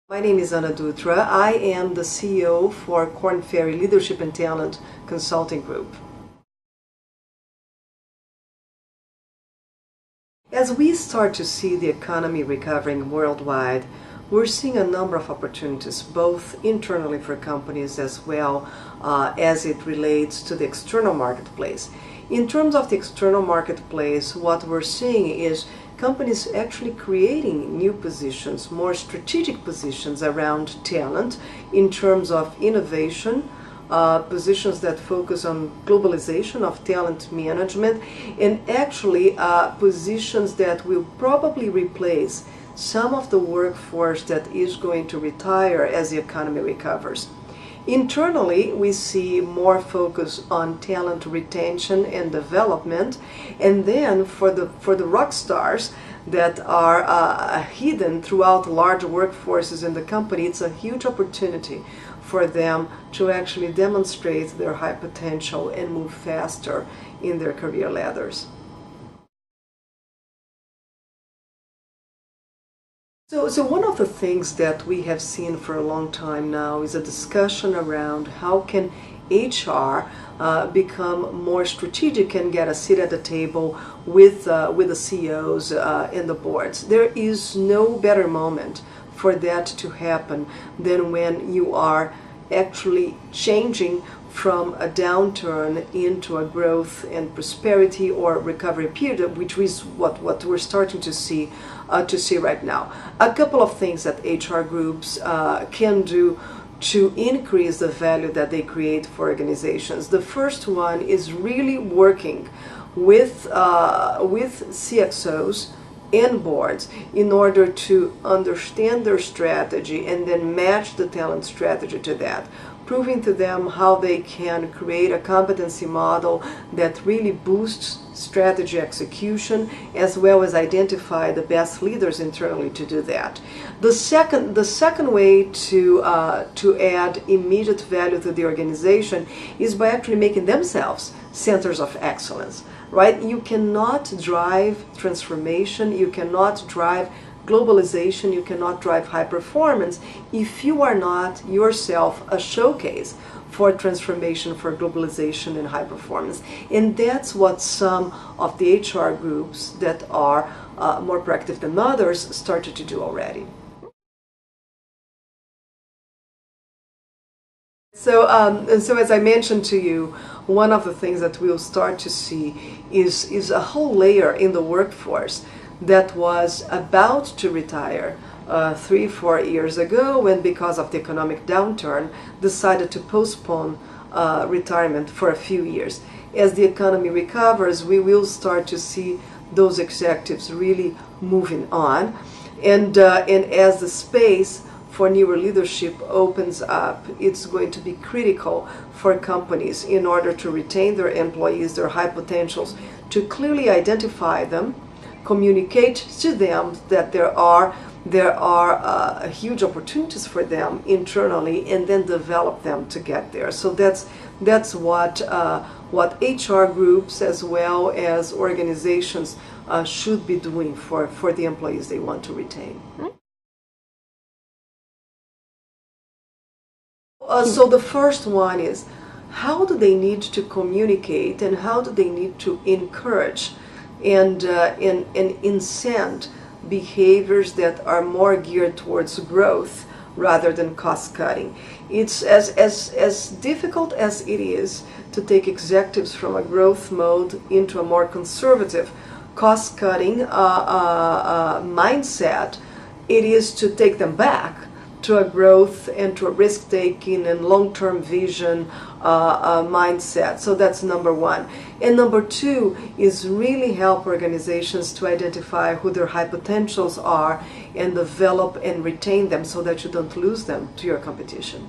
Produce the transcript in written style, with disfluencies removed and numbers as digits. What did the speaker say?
My name is Dutra. I am the CEO for Korn Ferry Leadership and Talent Consulting Group. As we start to see the economy recovering worldwide, we're seeing a number of opportunities, both internally for companies as well as it relates to the external marketplace. In terms of the external marketplace, what we're seeing is companies actually creating new positions, more strategic positions around talent in terms of innovation, positions that focus on globalization of talent management, and actually positions that will probably replace some of the workforce that is going to retire as the economy recovers. Internally, we see more focus on talent retention and development, and then for the rock stars that are hidden throughout large workforces in the company, it's a huge opportunity for them to actually demonstrate their high potential and move faster in their career ladders. So one of the things that we have seen for a long time now is a discussion around how can HR become more strategic and get a seat at the table with the CEOs and the boards. There is no better moment for that to happen than when you are actually changing from a downturn into a growth and prosperity or recovery period, which is what we're starting to see right now. A couple of things that HR groups can do to increase the value that they create for organizations. The first one is really working with CXOs and boards in order to understand their strategy and then match the talent strategy to that, proving to them how they can create a competency model that really boosts strategy execution, as well as identify the best leaders internally to do that. The second way to add immediate value to the organization is by actually making themselves centers of excellence, right? You cannot drive transformation, you cannot drive globalization, you cannot drive high performance if you are not yourself a showcase for transformation, for globalization and high performance. And that's what some of the HR groups that are more proactive than others started to do already. So as I mentioned to you, one of the things that we'll start to see is a whole layer in the workforce that was about to retire 3-4 years ago, and because of the economic downturn decided to postpone retirement for a few years. As the economy recovers, we will start to see those executives really moving on, and as the space for newer leadership opens up, it's going to be critical for companies in order to retain their employees, their high potentials, to clearly identify them, communicate to them that there are huge opportunities for them internally, and then develop them to get there. So that's what HR groups as well as organizations should be doing for the employees they want to retain. So the first one is, how do they need to communicate and how do they need to encourage and incent behaviors that are more geared towards growth rather than cost cutting. It's as difficult as it is to take executives from a growth mode into a more conservative cost cutting mindset, it is to take them back to a growth and to a risk-taking and long-term vision mindset. So that's number one. And number two is really help organizations to identify who their high potentials are and develop and retain them so that you don't lose them to your competition.